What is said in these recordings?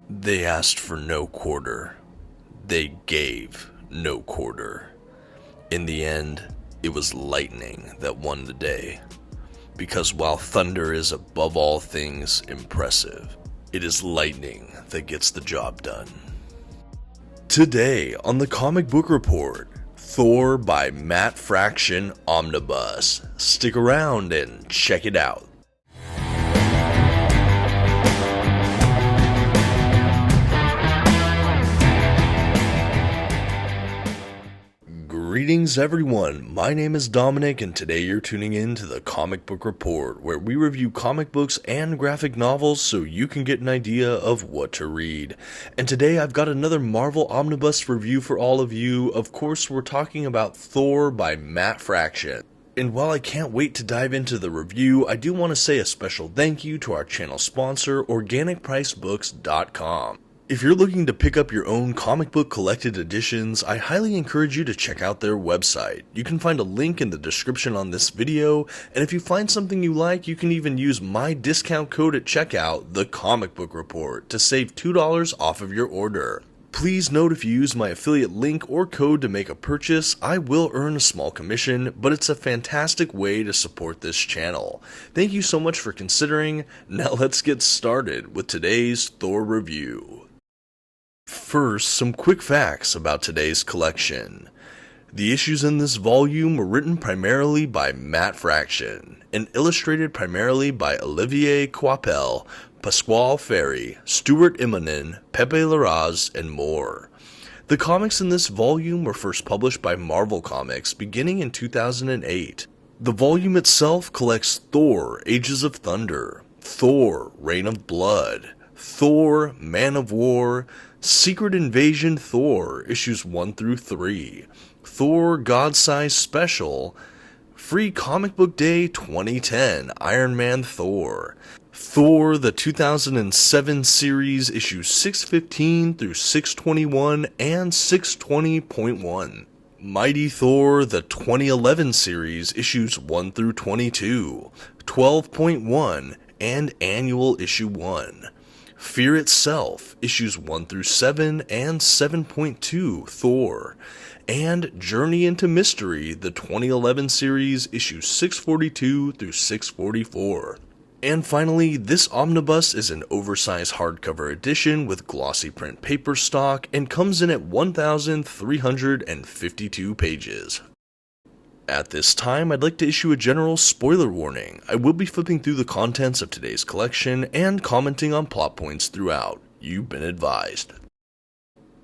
They asked for no quarter. They gave no quarter. In the end, it was lightning that won the day. Because while thunder is above all things impressive, it is lightning that gets the job done. Today on the Comic Book Report, Thor by Matt Fraction Omnibus. Stick around and check it out. Greetings everyone, my name is Dominic and today you're tuning in to the Comic Book Report, where we review comic books and graphic novels so you can get an idea of what to read. And today I've got another Marvel Omnibus review for all of you. Of course, we're talking about Thor by Matt Fraction. And while I can't wait to dive into the review, I do want to say a special thank you to our channel sponsor, OrganicPriceBooks.com. If you're looking to pick up your own comic book collected editions, I highly encourage you to check out their website. You can find a link in the description on this video, and if you find something you like, you can even use my discount code at checkout, TheComicBookReport, to save $2 off of your order. Please note, if you use my affiliate link or code to make a purchase, I will earn a small commission, but it's a fantastic way to support this channel. Thank you so much for considering. Now let's get started with today's Thor review. First, some quick facts about today's collection. The issues in this volume were written primarily by Matt Fraction and illustrated primarily by Olivier Coipel, Pasquale Ferry, Stuart Immonen, Pepe Larraz, and more. The comics in this volume were first published by Marvel Comics beginning in 2008. The volume itself collects Thor, Ages of Thunder, Thor, Reign of Blood, Thor, Man of War, Secret Invasion Thor, issues 1 through 3, Thor God-Size Special, Free Comic Book Day 2010, Iron Man Thor, Thor the 2007 series, issues 615 through 621 and 620.1, Mighty Thor the 2011 series, issues 1 through 22, 12.1, and Annual Issue 1. Fear Itself, issues 1 through 7 and 7.2, Thor, and Journey into Mystery, the 2011 series, issues 642 through 644. And finally, this omnibus is an oversized hardcover edition with glossy print paper stock and comes in at 1,352 pages. At this time, I'd like to issue a general spoiler warning. I will be flipping through the contents of today's collection and commenting on plot points throughout. You've been advised.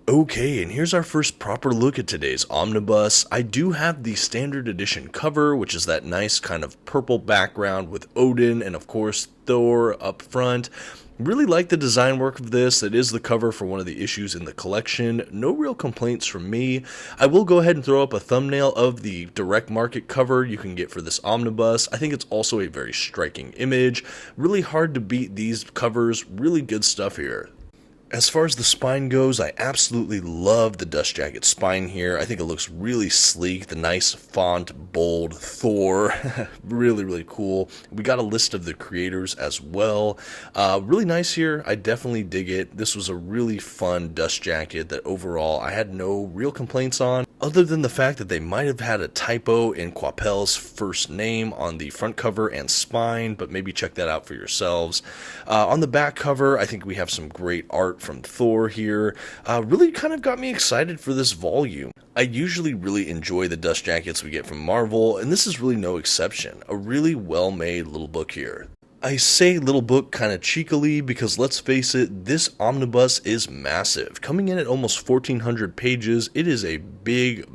Okay, and here's our first proper look at today's omnibus. I do have the standard edition cover, which is that nice kind of purple background with Odin and of course Thor up front. Really like the design work of this. It is the cover for one of the issues in the collection. No real complaints from me. I will go ahead and throw up a thumbnail of the direct market cover you can get for this omnibus. I think it's also a very striking image. Really hard to beat these covers. Really good stuff here. As far as the spine goes, I absolutely love the dust jacket spine here. I think it looks really sleek, the nice font, bold Thor. Really, really cool. We got a list of the creators as well. Really nice here. I definitely dig it. This was a really fun dust jacket that overall I had no real complaints on, other than the fact that they might have had a typo in Coipel's first name on the front cover and spine, but maybe check that out for yourselves. On the back cover, I think we have some great art from Thor here. Really kind of got me excited for this volume. I usually really enjoy the dust jackets we get from Marvel, and this is really no exception. A really well-made little book here. I say little book kind of cheekily because let's face it, this omnibus is massive. Coming in at almost 1,400 pages, it is a big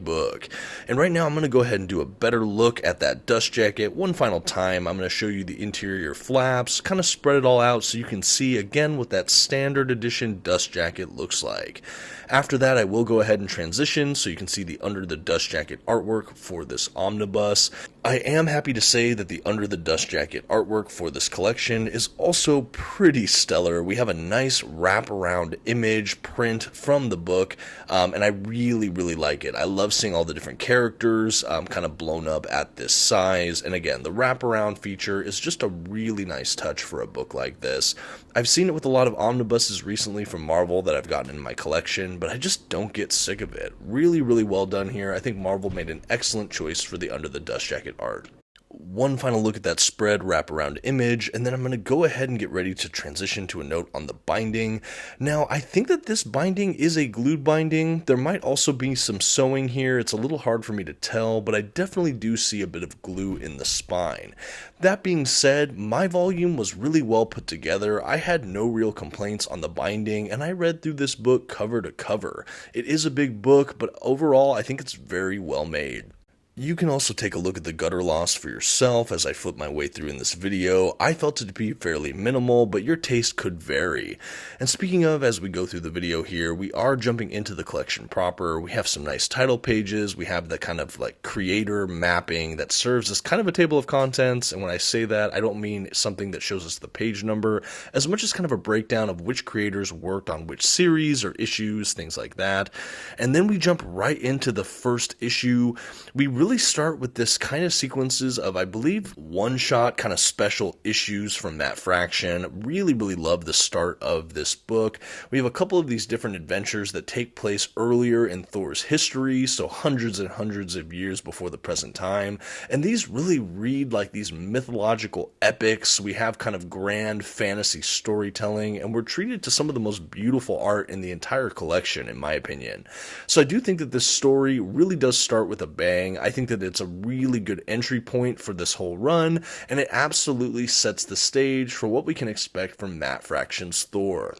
book. And right now I'm going to go ahead and do a better look at that dust jacket one final time. I'm going to show you the interior flaps, kind of spread it all out so you can see again what that standard edition dust jacket looks like. After that, I will go ahead and transition so you can see the under the dust jacket artwork for this omnibus. I am happy to say that the under the dust jacket artwork for this collection is also pretty stellar. We have a nice wraparound image print from the book, and I really like it. I I love seeing all the different characters kind of blown up at this size, and again, the wraparound feature is just a really nice touch for a book like this. I've seen it with a lot of omnibuses recently from Marvel that I've gotten in my collection, but I just don't get sick of it. Really, really well done here. I think Marvel made an excellent choice for the Under the Dust Jacket art. One final look at that spread wraparound image, and then I'm going to go ahead and get ready to transition to a note on the binding. Now, I think that this binding is a glued binding. There might also be some sewing here. It's a little hard for me to tell, but I definitely do see a bit of glue in the spine. That being said, my volume was really well put together. I had no real complaints on the binding, and I read through this book cover to cover. It is a big book, but overall, I think it's very well made. You can also take a look at the gutter loss for yourself as I flip my way through in this video. I felt it to be fairly minimal, but your taste could vary. And speaking of, as we go through the video here, we are jumping into the collection proper. We have some nice title pages. We have the kind of like creator mapping that serves as kind of a table of contents. And when I say that, I don't mean something that shows us the page number, as much as kind of a breakdown of which creators worked on which series or issues, things like that. And then we jump right into the first issue. We really start with this kind of sequences of, I believe, one-shot kind of special issues from Matt Fraction. Really, really love the start of this book. We have a couple of these different adventures that take place earlier in Thor's history, so hundreds and hundreds of years before the present time. And these really read like these mythological epics. We have kind of grand fantasy storytelling, and we're treated to some of the most beautiful art in the entire collection, in my opinion. So I do think that this story really does start with a bang. I think that it's a really good entry point for this whole run, and it absolutely sets the stage for what we can expect from Matt Fraction's Thor.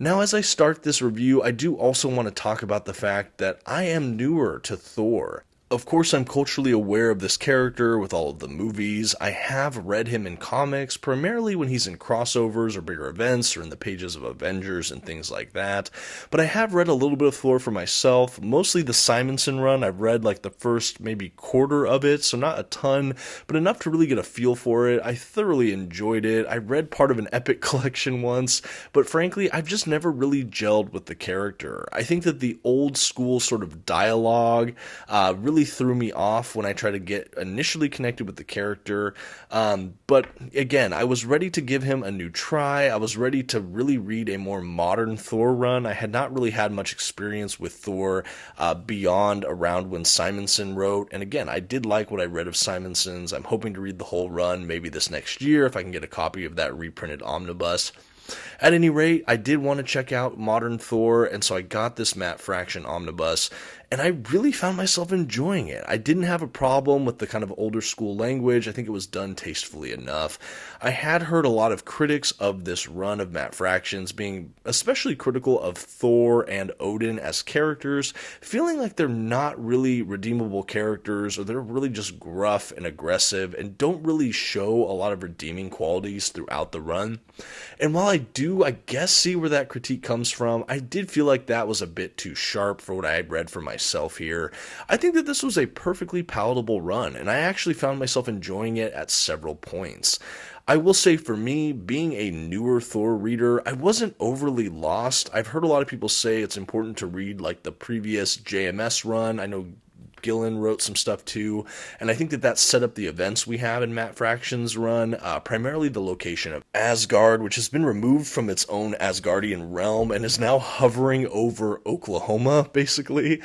Now, as I start this review, I do also want to talk about the fact that I am newer to Thor. Of course, I'm culturally aware of this character with all of the movies. I have read him in comics, primarily when he's in crossovers or bigger events or in the pages of Avengers and things like that. But I have read a little bit of Thor for myself, mostly the Simonson run. I've read like the first maybe quarter of it, so not a ton, but enough to really get a feel for it. I thoroughly enjoyed it. I read part of an Epic collection once, but frankly, I've just never really gelled with the character. I think that the old school sort of dialogue really threw me off when I tried to get initially connected with the character, but again, I was ready to give him a new try. I was ready to really read a more modern Thor run. I had not really had much experience with Thor beyond around when Simonson wrote, and again, I did like what I read of Simonson's. I'm hoping to read the whole run maybe this next year if I can get a copy of that reprinted omnibus. At any rate, I did want to check out Modern Thor, and so I got this Matt Fraction omnibus, and I really found myself enjoying it. I didn't have a problem with the kind of older school language. I think it was done tastefully enough. I had heard a lot of critics of this run of Matt Fraction's being especially critical of Thor and Odin as characters, feeling like they're not really redeemable characters, or they're really just gruff and aggressive and don't really show a lot of redeeming qualities throughout the run. And while I do, I guess, see where that critique comes from, I did feel like that was a bit too sharp for what I had read for myself here. I think that this was a perfectly palatable run, and I actually found myself enjoying it at several points. I will say, for me, being a newer Thor reader, I wasn't overly lost. I've heard a lot of people say it's important to read like the previous JMS run. I know Gillen wrote some stuff too, and I think that set up the events we have in Matt Fraction's run, primarily the location of Asgard, which has been removed from its own Asgardian realm and is now hovering over Oklahoma, basically.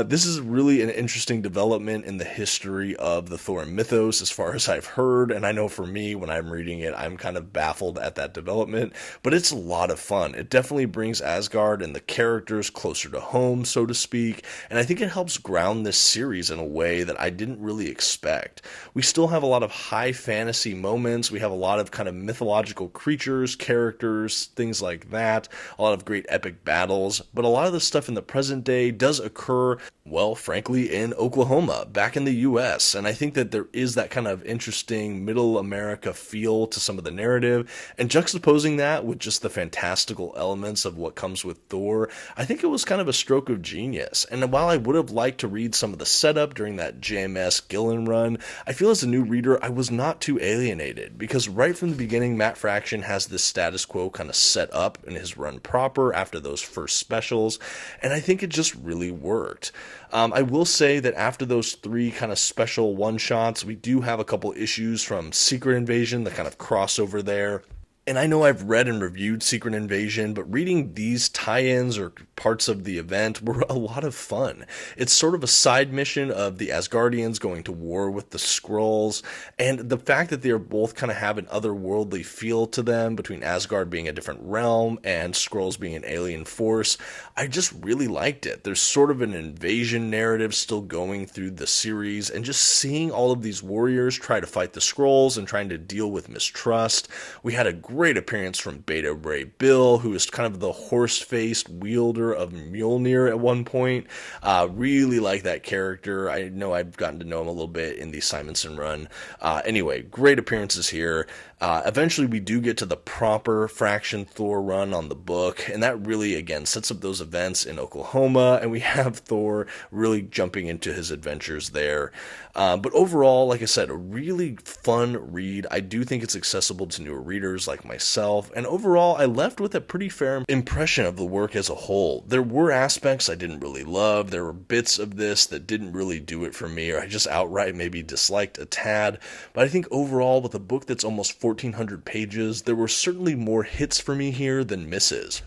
This is really an interesting development in the history of the Thor mythos, as far as I've heard, and I know for me, when I'm reading it, I'm kind of baffled at that development, but it's a lot of fun. It definitely brings Asgard and the characters closer to home, so to speak, and I think it helps ground this series in a way that I didn't really expect. We still have a lot of high fantasy moments. We have a lot of kind of mythological creatures, characters, things like that. A lot of great epic battles. But a lot of the stuff in the present day does occur, well, frankly, in Oklahoma, back in the US. And I think that there is that kind of interesting middle America feel to some of the narrative. And juxtaposing that with just the fantastical elements of what comes with Thor, I think it was kind of a stroke of genius. And while I would have liked to read some some of the setup during that JMS Gillen run, I feel as a new reader I was not too alienated, because right from the beginning Matt Fraction has this status quo kind of set up in his run proper after those first specials, and I think it just really worked. I will say that after those 3 kind of special one-shots, we do have a couple issues from Secret Invasion, the kind of crossover there. And I know I've read and reviewed Secret Invasion, but reading these tie-ins or parts of the event were a lot of fun. It's sort of a side mission of the Asgardians going to war with the Skrulls, and the fact that they're both kind of have an otherworldly feel to them, between Asgard being a different realm and Skrulls being an alien force, I just really liked it. There's sort of an invasion narrative still going through the series, and just seeing all of these warriors try to fight the Skrulls and trying to deal with mistrust. We had a great appearance from Beta Ray Bill, who is kind of the horse-faced wielder of Mjolnir at one point. Really like that character. I know I've gotten to know him a little bit in the Simonson run. Anyway, great appearances here. Eventually we do get to the proper Fraction Thor run on the book, and that really, again, sets up those events in Oklahoma, and we have Thor really jumping into his adventures there. But overall, like I said, a really fun read. I do think it's accessible to newer readers like myself, and overall I left with a pretty fair impression of the work as a whole. There were aspects I didn't really love, there were bits of this that didn't really do it for me, or I just outright maybe disliked a tad, but I think overall, with a book that's almost 1,400 pages, there were certainly more hits for me here than misses.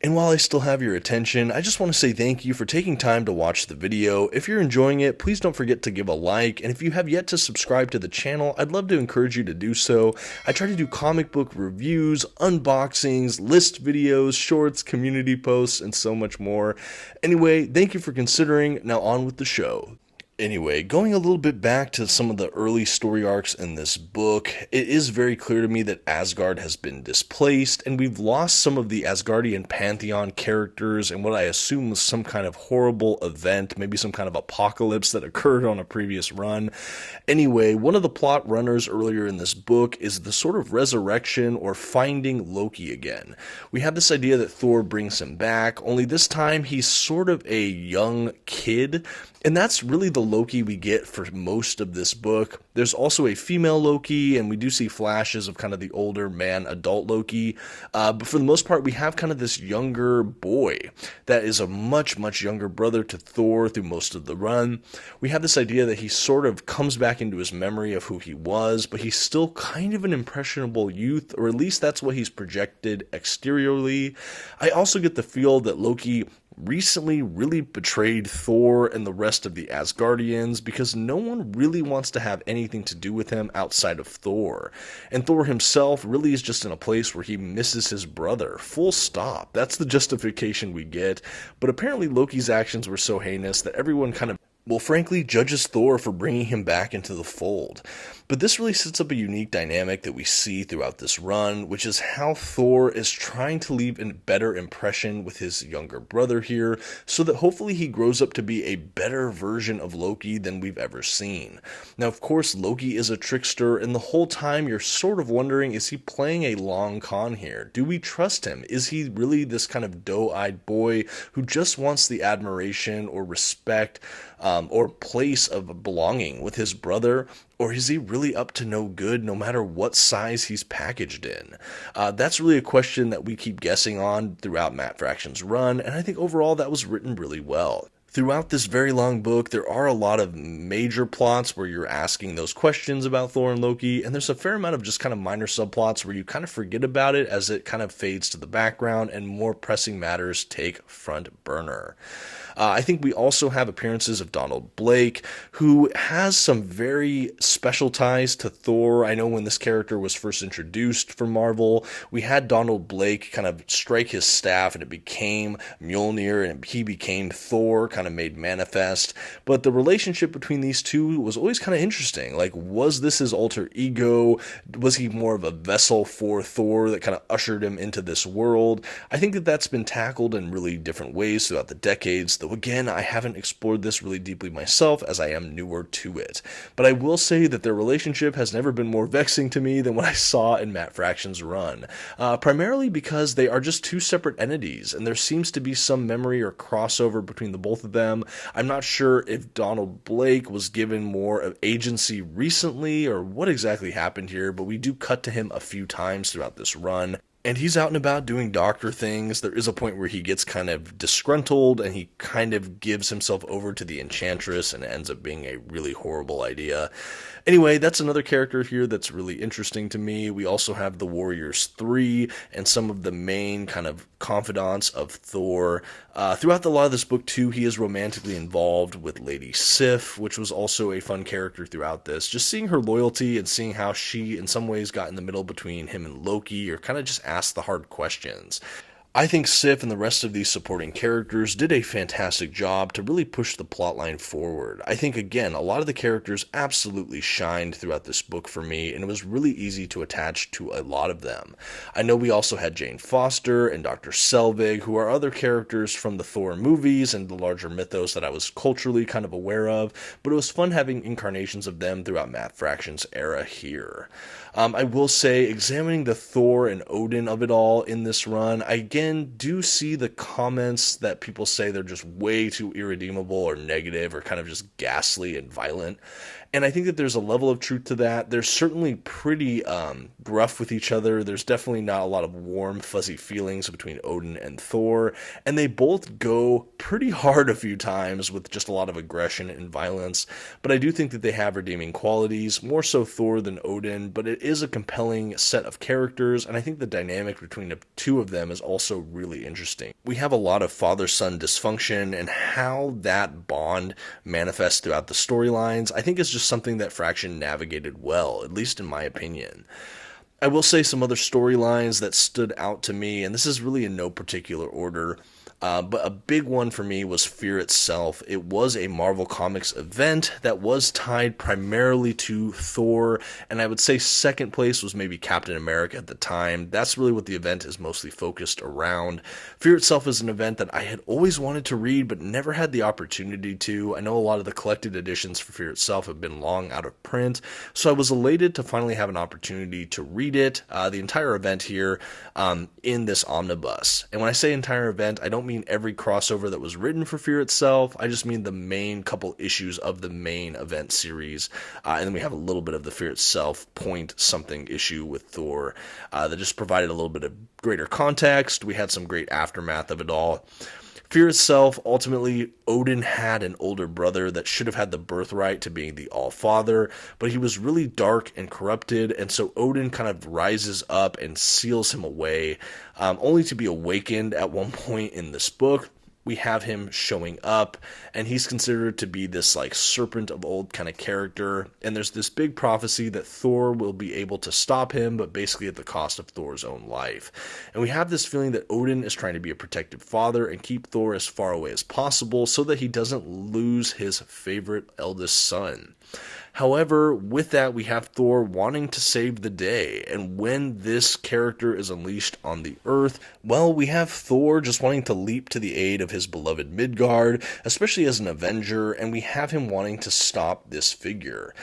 And while I still have your attention, I just want to say thank you for taking time to watch the video. If you're enjoying it, please don't forget to give a like, and if you have yet to subscribe to the channel, I'd love to encourage you to do so. I try to do comic book reviews, unboxings, list videos, shorts, community posts, and so much more. Anyway, thank you for considering. Now on with the show. Anyway, going a little bit back to some of the early story arcs in this book, it is very clear to me that Asgard has been displaced, and we've lost some of the Asgardian pantheon characters and what I assume was some kind of horrible event, maybe some kind of apocalypse that occurred on a previous run. Anyway, one of the plot runners earlier in this book is the sort of resurrection or finding Loki again. We have this idea that Thor brings him back, only this time he's sort of a young kid. And that's really the Loki we get for most of this book. There's also a female Loki, and we do see flashes of kind of the older man, adult Loki. But for the most part, we have kind of this younger boy that is a much, much younger brother to Thor through most of the run. We have this idea that he sort of comes back into his memory of who he was, but he's still kind of an impressionable youth, or at least that's what he's projected exteriorly. I also get the feel that Loki recently really betrayed Thor and the rest of the Asgardians, because no one really wants to have anything to do with him outside of Thor. And Thor himself really is just in a place where he misses his brother. Full stop. That's the justification we get. But apparently Loki's actions were so heinous that everyone kind of, well, frankly, judges Thor for bringing him back into the fold. But this really sets up a unique dynamic that we see throughout this run, which is how Thor is trying to leave a better impression with his younger brother here, so that hopefully he grows up to be a better version of Loki than we've ever seen. Now, of course, Loki is a trickster, and the whole time you're sort of wondering, is he playing a long con here? Do we trust him? Is he really this kind of doe-eyed boy who just wants the admiration or respect or place of belonging with his brother? Or is he really up to no good no matter what size he's packaged in? That's really a question that we keep guessing on throughout Matt Fraction's run, and I think overall that was written really well. Throughout this very long book, there are a lot of major plots where you're asking those questions about Thor and Loki, and there's a fair amount of just kind of minor subplots where you kind of forget about it as it kind of fades to the background and more pressing matters take front burner. I think we also have appearances of Donald Blake, who has some very special ties to Thor. I know when this character was first introduced for Marvel, we had Donald Blake kind of strike his staff and it became Mjolnir and he became Thor, kind of made manifest. But the relationship between these two was always kind of interesting. Like, was this his alter ego? Was he more of a vessel for Thor that kind of ushered him into this world? I think that that's been tackled in really different ways throughout the decades. Though again, I haven't explored this really deeply myself as I am newer to it. But I will say that their relationship has never been more vexing to me than what I saw in Matt Fraction's run. Primarily because they are just two separate entities, and there seems to be some memory or crossover between the both of of them. I'm not sure if Donald Blake was given more of agency recently or what exactly happened here, but we do cut to him a few times throughout this run. And he's out and about doing doctor things. There is a point where he gets kind of disgruntled and he kind of gives himself over to the Enchantress and it ends up being a really horrible idea. Anyway, that's another character here that's really interesting to me. We also have the Warriors 3 and some of the main kind of confidants of Thor. Throughout a lot of this book too, he is romantically involved with Lady Sif, which was also a fun character throughout this. Just seeing her loyalty and seeing how she in some ways got in the middle between him and Loki, or kind of just asked the hard questions. I think Sif and the rest of these supporting characters did a fantastic job to really push the plotline forward. I think, again, a lot of the characters absolutely shined throughout this book for me, and it was really easy to attach to a lot of them. I know we also had Jane Foster and Dr. Selvig, who are other characters from the Thor movies and the larger mythos that I was culturally kind of aware of, but it was fun having incarnations of them throughout Matt Fraction's era here. I will say, examining the Thor and Odin of it all in this run, I again do see the comments that people say they're just way too irredeemable or negative or kind of just ghastly and violent. And I think that there's a level of truth to that. They're certainly pretty gruff with each other. There's definitely not a lot of warm, fuzzy feelings between Odin and Thor. And they both go pretty hard a few times with just a lot of aggression and violence. But I do think that they have redeeming qualities, more so Thor than Odin. But it is a compelling set of characters. And I think the dynamic between the two of them is also really interesting. We have a lot of father-son dysfunction and how that bond manifests throughout the storylines. I think it's just something that Fraction navigated well, at least in my opinion. I will say some other storylines that stood out to me, and this is really in no particular order, but a big one for me was Fear itself. It was a Marvel Comics event that was tied primarily to Thor, and I would say second place was maybe Captain America at the time. That's really what the event is mostly focused around. Fear itself is an event that I had always wanted to read, but never had the opportunity to. I know a lot of the collected editions for Fear itself have been long out of print, so I was elated to finally have an opportunity to read it, the entire event here, in this omnibus. And when I say entire event, I don't mean every crossover that was written for Fear itself. I just mean the main couple issues of the main event series, and then we have a little bit of the Fear itself point something issue with Thor that just provided a little bit of greater context. We had some great aftermath of it all. Fear itself, ultimately, Odin had an older brother that should have had the birthright to being the All-Father, but he was really dark and corrupted, and so Odin kind of rises up and seals him away, only to be awakened at one point in this book. We have him showing up, and he's considered to be this like serpent of old kind of character, and there's this big prophecy that Thor will be able to stop him, but basically at the cost of Thor's own life. And we have this feeling that Odin is trying to be a protective father and keep Thor as far away as possible so that he doesn't lose his favorite eldest son. However, with that, we have Thor wanting to save the day, and when this character is unleashed on the Earth, well, we have Thor just wanting to leap to the aid of his beloved Midgard, especially as an Avenger, and we have him wanting to stop this figure,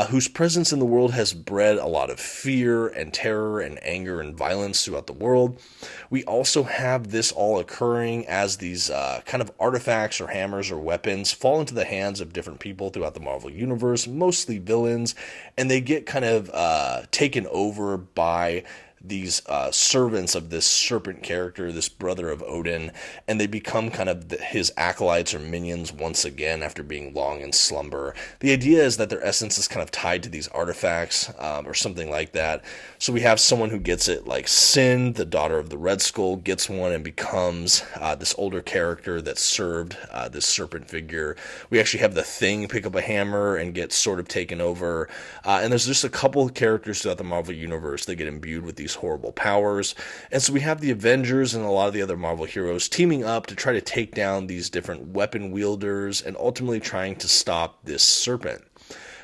whose presence in the world has bred a lot of fear and terror and anger and violence throughout the world. We also have this all occurring as these kind of artifacts or hammers or weapons fall into the hands of different people throughout the Marvel Universe, mostly villains, and they get kind of taken over by these servants of this serpent character, this brother of Odin, and they become kind of his acolytes or minions once again after being long in slumber. The idea is that their essence is kind of tied to these artifacts or something like that. So we have someone who gets it, like Sin, the daughter of the Red Skull, gets one and becomes this older character that served this serpent figure. We actually have the Thing pick up a hammer and get sort of taken over. And there's just a couple of characters throughout the Marvel Universe that get imbued with these horrible powers. And so we have the Avengers and a lot of the other Marvel heroes teaming up to try to take down these different weapon wielders and ultimately trying to stop this serpent.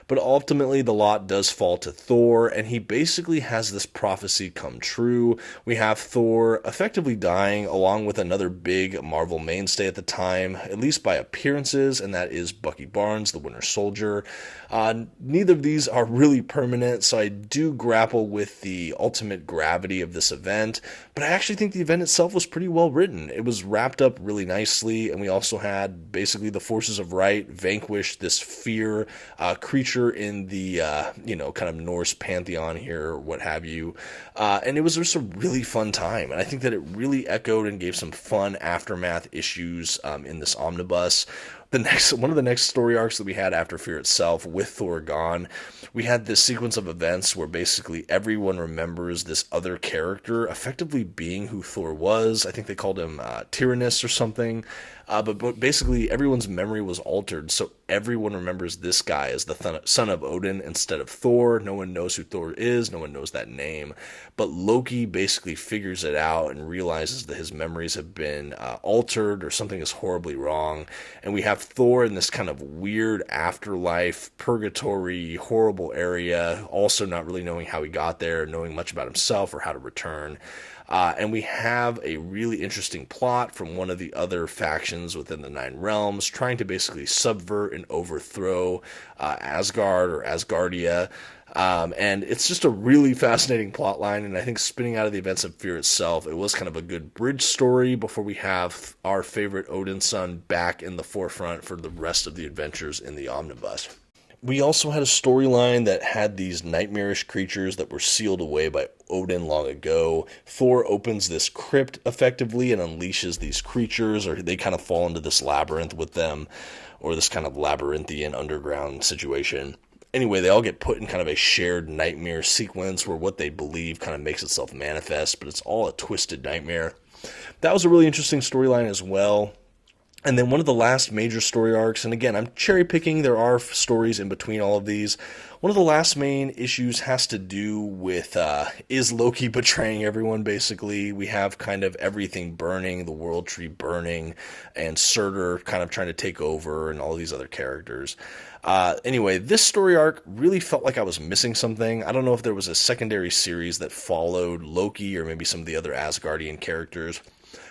But ultimately, the lot does fall to Thor, and he basically has this prophecy come true. We have Thor effectively dying along with another big Marvel mainstay at the time, at least by appearances, and that is Bucky Barnes, the Winter Soldier. Neither of these are really permanent, so I do grapple with the ultimate gravity of this event, but I actually think the event itself was pretty well written. It was wrapped up really nicely, and we also had basically the forces of right vanquish this fear creature in the kind of Norse pantheon here, or what have you, and it was just a really fun time, and I think that it really echoed and gave some fun aftermath issues in this omnibus. One of the next story arcs that we had after Fear itself, with Thor gone, we had this sequence of events where basically everyone remembers this other character effectively being who Thor was. I think they called him Tyrannus or something. But basically everyone's memory was altered, so everyone remembers this guy as the son of Odin instead of Thor. No one knows who Thor is, no one knows that name, but Loki basically figures it out and realizes that his memories have been altered, or something is horribly wrong, and we have Thor in this kind of weird afterlife, purgatory, horrible area, also not really knowing how he got there, knowing much about himself or how to return. And we have a really interesting plot from one of the other factions within the Nine Realms, trying to basically subvert and overthrow Asgard or Asgardia. And it's just a really fascinating plot line, and I think spinning out of the events of Fear itself, it was kind of a good bridge story before we have our favorite Odin son back in the forefront for the rest of the adventures in the omnibus. We also had a storyline that had these nightmarish creatures that were sealed away by Odin long ago. Thor opens this crypt effectively and unleashes these creatures, or they kind of fall into this labyrinth with them, or this kind of labyrinthian underground situation. Anyway, they all get put in kind of a shared nightmare sequence where what they believe kind of makes itself manifest, but it's all a twisted nightmare. That was a really interesting storyline as well. And then one of the last major story arcs, and again, I'm cherry picking, there are stories in between all of these. One of the last main issues has to do with, is Loki betraying everyone, basically. We have kind of everything burning, the World Tree burning, and Surtur kind of trying to take over, and all these other characters. Anyway, this story arc really felt like I was missing something. I don't know if there was a secondary series that followed Loki, or maybe some of the other Asgardian characters,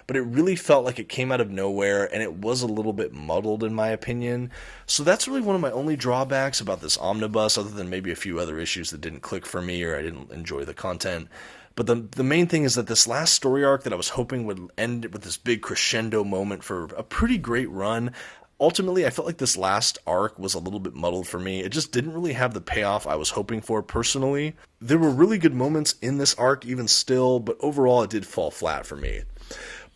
but it really felt like it came out of nowhere, and it was a little bit muddled in my opinion. So that's really one of my only drawbacks about this omnibus, other than maybe a few other issues that didn't click for me, or I didn't enjoy the content. But the main thing is that this last story arc that I was hoping would end with this big crescendo moment for a pretty great run, ultimately, I felt like this last arc was a little bit muddled for me. It just didn't really have the payoff I was hoping for personally. There were really good moments in this arc even still, but overall it did fall flat for me.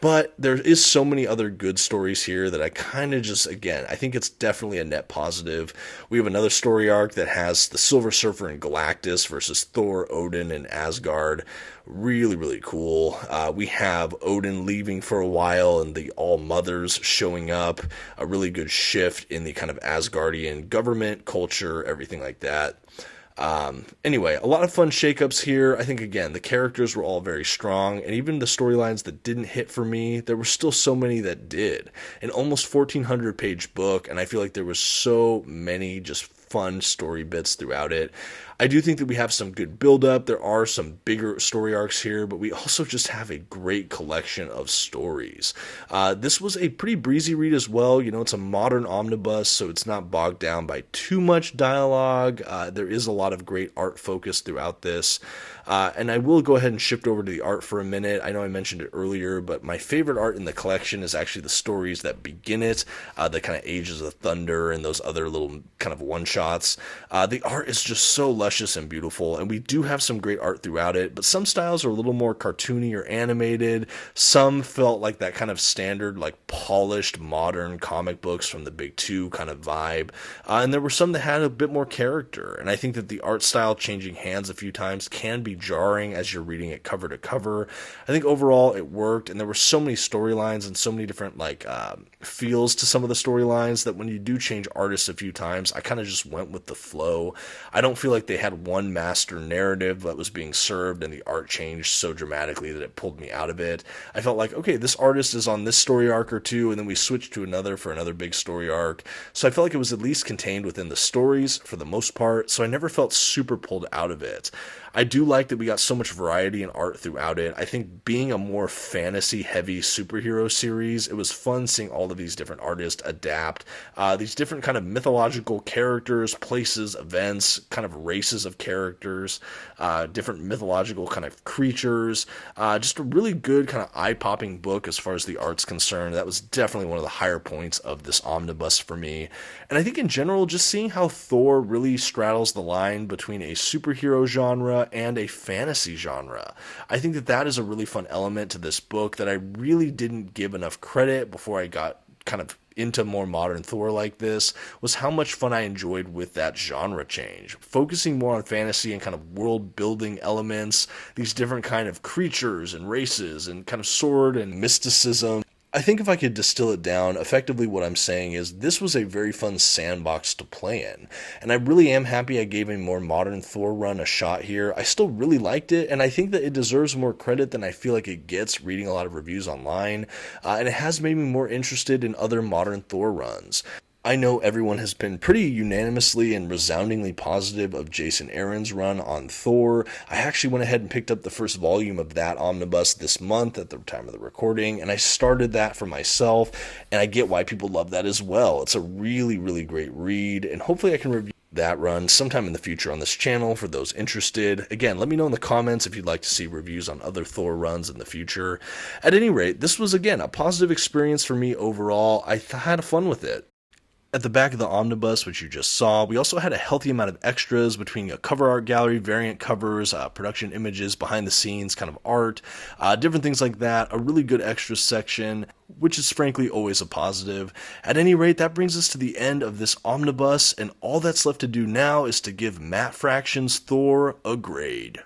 But there is so many other good stories here that I kind of just, again, I think it's definitely a net positive. We have another story arc that has the Silver Surfer and Galactus versus Thor, Odin, and Asgard. Really, really cool. We have Odin leaving for a while and the All-Mothers showing up. A really good shift in the kind of Asgardian government, culture, everything like that. Anyway, a lot of fun shakeups here. I think, again, the characters were all very strong, and even the storylines that didn't hit for me, there were still so many that did. An almost 1,400 page book, and I feel like there was so many just fun story bits throughout it. I do think that we have some good build-up. There are some bigger story arcs here, but we also just have a great collection of stories. This was a pretty breezy read as well. You know, it's a modern omnibus, so it's not bogged down by too much dialogue. There is a lot of great art focus throughout this. And I will go ahead and shift over to the art for a minute. I know I mentioned it earlier, but my favorite art in the collection is actually the stories that begin it, the kind of Ages of Thunder and those other little kind of one-shots. The art is just so luscious and beautiful, and we do have some great art throughout it, but some styles are a little more cartoony or animated. Some felt like that kind of standard, like polished, modern comic books from the big two kind of vibe. And there were some that had a bit more character, and I think that the art style changing hands a few times can be jarring as you're reading it cover to cover. I think overall it worked, and there were so many storylines and so many different feels to some of the storylines that when you do change artists a few times, I kind of just went with the flow. I don't feel like they had one master narrative that was being served and the art changed so dramatically that it pulled me out of it. I felt like, okay, this artist is on this story arc or two, and then we switched to another for another big story arc. So I felt like it was at least contained within the stories for the most part, so I never felt super pulled out of it. I do like that we got so much variety in art throughout it. I think being a more fantasy-heavy superhero series, it was fun seeing all of these different artists adapt these different kind of mythological characters, places, events, kind of races of characters, different mythological kind of creatures. Just a really good kind of eye-popping book as far as the art's concerned. That was definitely one of the higher points of this omnibus for me. And I think in general, just seeing how Thor really straddles the line between a superhero genre and a fantasy genre. I think that that is a really fun element to this book that I really didn't give enough credit before I got kind of into more modern Thor like this, was how much fun I enjoyed with that genre change. Focusing more on fantasy and kind of world building elements, these different kind of creatures and races and kind of sword and mysticism. I think if I could distill it down, effectively what I'm saying is this was a very fun sandbox to play in. And I really am happy I gave a more modern Thor run a shot here. I still really liked it, and I think that it deserves more credit than I feel like it gets reading a lot of reviews online. And it has made me more interested in other modern Thor runs. I know everyone has been pretty unanimously and resoundingly positive of Jason Aaron's run on Thor. I actually went ahead and picked up the first volume of that omnibus this month at the time of the recording, and I started that for myself, and I get why people love that as well. It's a really, really great read, and hopefully I can review that run sometime in the future on this channel for those interested. Again, let me know in the comments if you'd like to see reviews on other Thor runs in the future. At any rate, this was, again, a positive experience for me overall. I had fun with it. At the back of the omnibus, which you just saw, we also had a healthy amount of extras between a cover art gallery, variant covers, production images, behind the scenes kind of art, different things like that. A really good extras section, which is frankly always a positive. At any rate, that brings us to the end of this omnibus, and all that's left to do now is to give Matt Fraction's Thor a grade.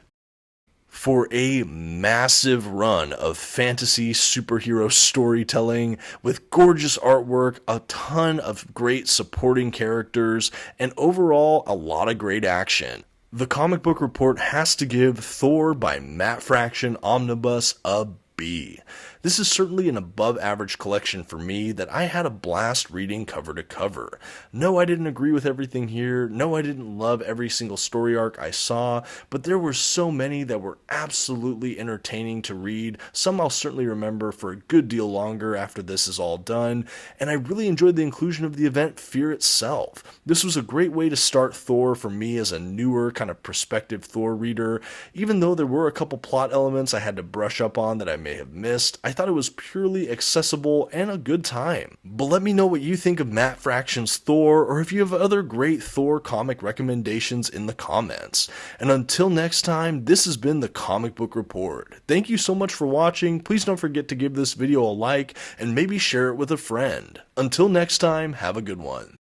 For a massive run of fantasy superhero storytelling with gorgeous artwork, a ton of great supporting characters, and overall a lot of great action, The Comic Book Report has to give Thor by Matt Fraction Omnibus a B. This is certainly an above average collection for me that I had a blast reading cover to cover. No, I didn't agree with everything here. No, I didn't love every single story arc I saw, but there were so many that were absolutely entertaining to read. Some I'll certainly remember for a good deal longer after this is all done, and I really enjoyed the inclusion of the event Fear itself. This was a great way to start Thor for me as a newer kind of prospective Thor reader. Even though there were a couple plot elements I had to brush up on that I may have missed, I thought it was purely accessible and a good time. But let me know what you think of Matt Fraction's Thor, or if you have other great Thor comic recommendations in the comments. And until next time, this has been the Comic Book Report. Thank you so much for watching. Please don't forget to give this video a like and maybe share it with a friend. Until next time, have a good one.